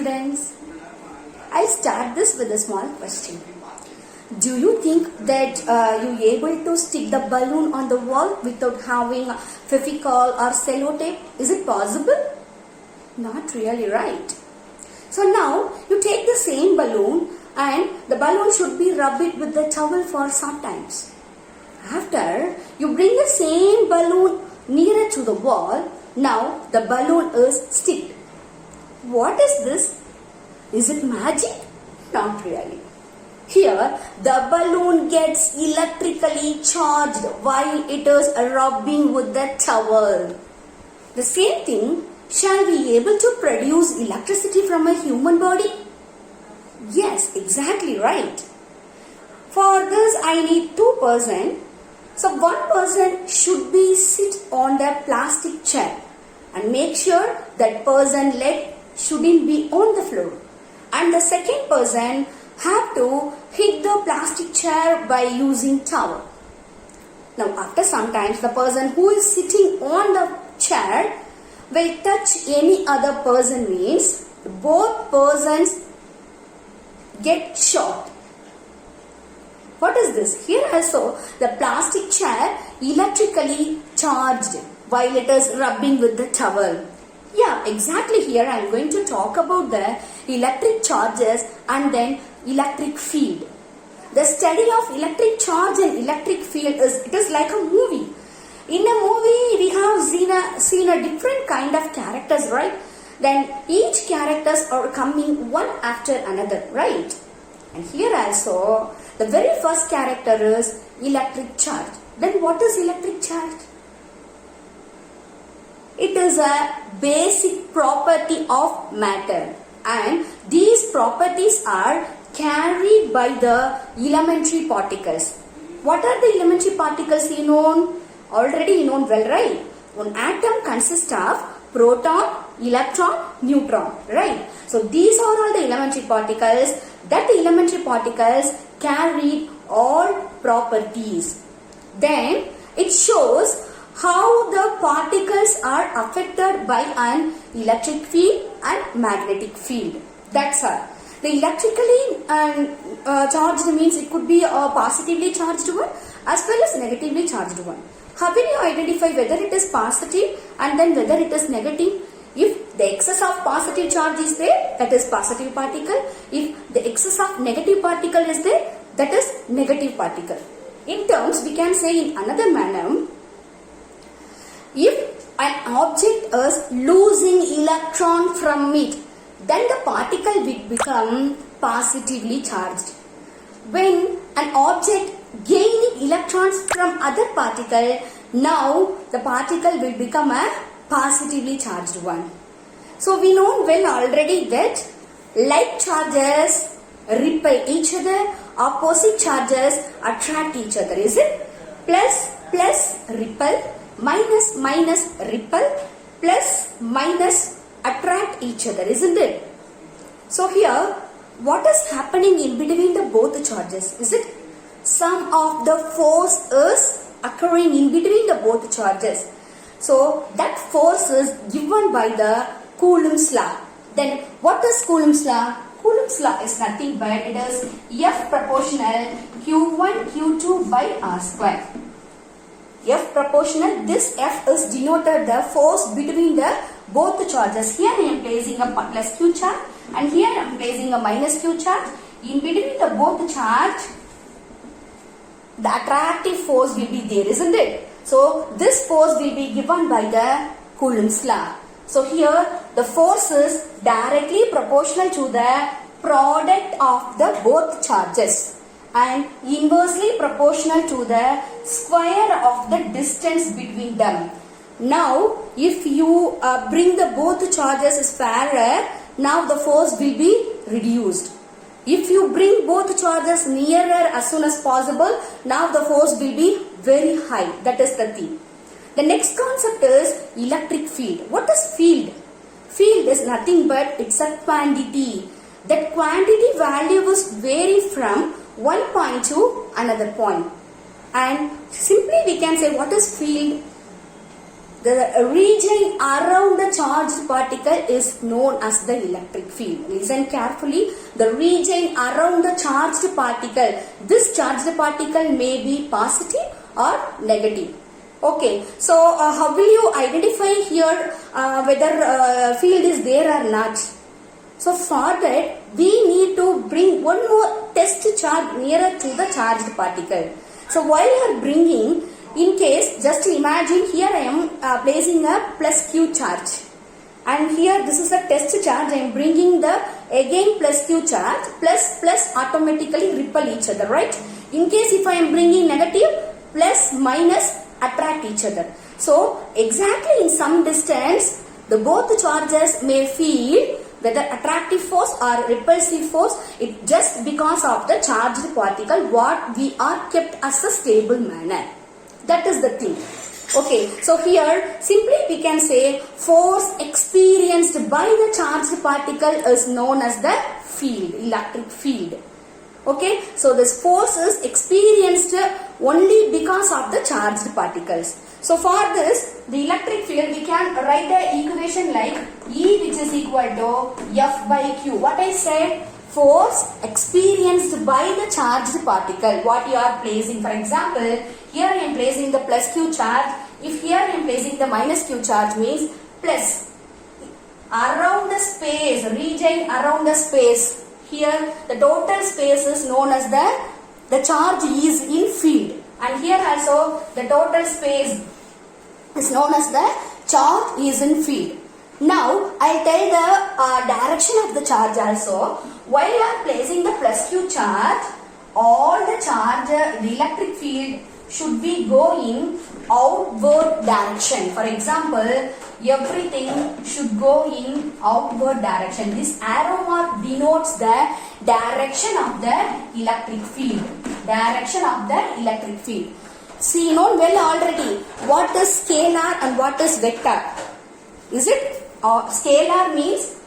students. I'll start this with a small question. Do you think that you're able to stick the balloon on the wall without having Fevicol or sellotape? Is it possible? Not really, right? So now you take the same balloon and the balloon should be rubbed with the towel for some times. After you bring the same balloon nearer to the wall, now the balloon is sticked. What is this? Is it magic? Not really. Here the balloon gets electrically charged while it is rubbing with the towel. The same thing, shall we be able to produce electricity from a human body? Yes, exactly right. For this I need two persons. So one person should be sit on the plastic chair and make sure that person leg shouldn't be on the floor. And the second person have to hit the plastic chair by using towel. Now after some time the person who is sitting on the chair will touch any other person, means both persons get shocked. What is this? Here also the plastic chair electrically charged while it is rubbing with the towel. Yeah, exactly. Here I am going to talk about the electric charges and then electric field. The study of electric charge and electric field is like a movie. In a movie we have seen a different kind of characters, right? Then each characters are coming one after another, right? And here also the very first character is electric charge. Then what is electric charge? It is a basic property of matter, and these properties are carried by the elementary particles. What are the elementary particles you know? Already you know well, right? One atom consists of proton, electron, neutron, right? So these are all the elementary particles. That elementary particles carry all properties. Then it shows how the particles are affected by an electric field and magnetic field. That's all. The electrically charged means it could be a positively charged one as well as negatively charged one. How will you identify whether it is positive and then whether it is negative? If the excess of positive charge is there, that is positive particle. If the excess of negative particle is there, that is negative particle. In terms, we can say in another manner, if an object is losing electron from it, then the particle will become positively charged. When an object gaining electrons from other particle, now the particle will become a positively charged one. So we know well already that like charges repel each other, opposite charges attract each other, is it? Plus repel, minus repel, plus minus attract each other, isn't it? So here what is happening in between the both charges? Is it some of the force is occurring in between the both charges? So that force is given by the Coulomb's law. Then what is Coulomb's law? Coulomb's law is nothing but it is F proportional Q1 Q2 by R square. F proportional, this F is denoted the force between the both charges. Here I am placing a plus Q charge and here I am placing a minus Q charge. In between the both charge, the attractive force will be there, isn't it? So this force will be given by the Coulomb's law. So here the force is directly proportional to the product of the both charges and inversely proportional to the square of the distance between them. Now if you bring the both charges is parallel, now the force will be reduced. If you bring both charges nearer as soon as possible, now the force will be very high. That is the thing. The next concept is electric field. What is field? Field is nothing but it's a quantity. That quantity value was vary from one point to another point. And simply we can say what is field? The region around the charged particle is known as the electric field. Listen carefully. The region around the charged particle. This charged particle may be positive or negative. Okay. So how will you identify here whether field is there or not? So for that we need to bring one more test charge nearer to the charged particle. So while you are bringing, in case, just imagine here I am placing a plus Q charge, and here this is a test charge. I am bringing the again plus Q charge, plus automatically repel each other, right? In case if I am bringing negative, plus minus attract each other. So exactly in some distance, the both charges may feel whether attractive force or repulsive force, it just because of the charged particle what we are kept as a stable manner. That is the thing. Okay, so here simply we can say force experienced by the charged particle is known as the field, electric field. Okay, so this force is experienced only because of the charged particles. So for this, the electric field, we can write the equation like E which is equal to F by Q. What I said? Force experienced by the charged particle. What you are placing. For example, here I am placing the plus Q charge. If here I am placing the minus Q charge, means plus. Around the space, region around the space. Here the total space is known as the charge is in field. And here also the total space is known as the charge is in field. Now I will tell the direction of the charge also. While you are placing the plus Q charge, all the charge, the electric field should be going outward direction. For example, everything should go in outward direction. This arrow mark denotes the direction of the electric field. Direction of the electric field. See, you know well already what is scalar and what is vector. Is it? Scalar means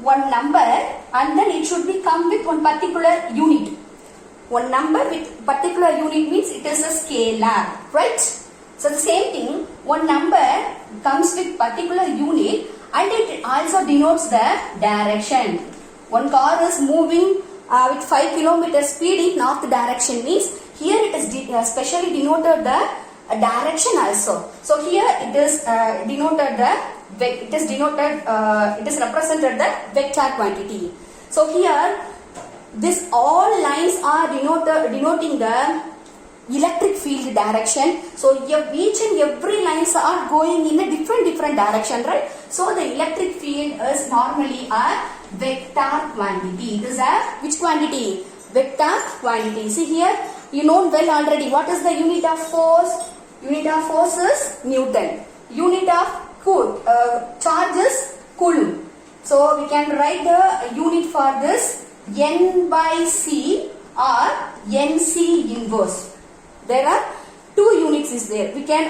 one number and then it should be come with one particular unit. One number with particular unit means it is a scalar, right? So the same thing, one number comes with particular unit and it also denotes the direction. One car is moving with 5 km speed in north direction, means here it is specially denoted the direction also. So here it is denoted it is represented the vector quantity. So here this all lines are denoting the electric field direction. So each and every lines are going in a different direction, right? So the electric field is normally a vector quantity. It is a which quantity? Vector quantity. See here, you know well already what is the unit of force? Unit of force is Newton. Unit of charge is Coulomb. So we can write the unit for this N by C or NC inverse. There are two units is there. We can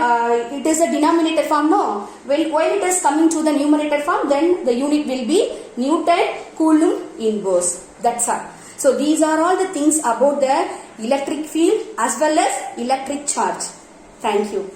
it is a denominator form, no? Well, while it is coming to the numerator form, then the unit will be Newton Coulomb inverse. That's all. So these are all the things about the electric field as well as electric charge. Thank you.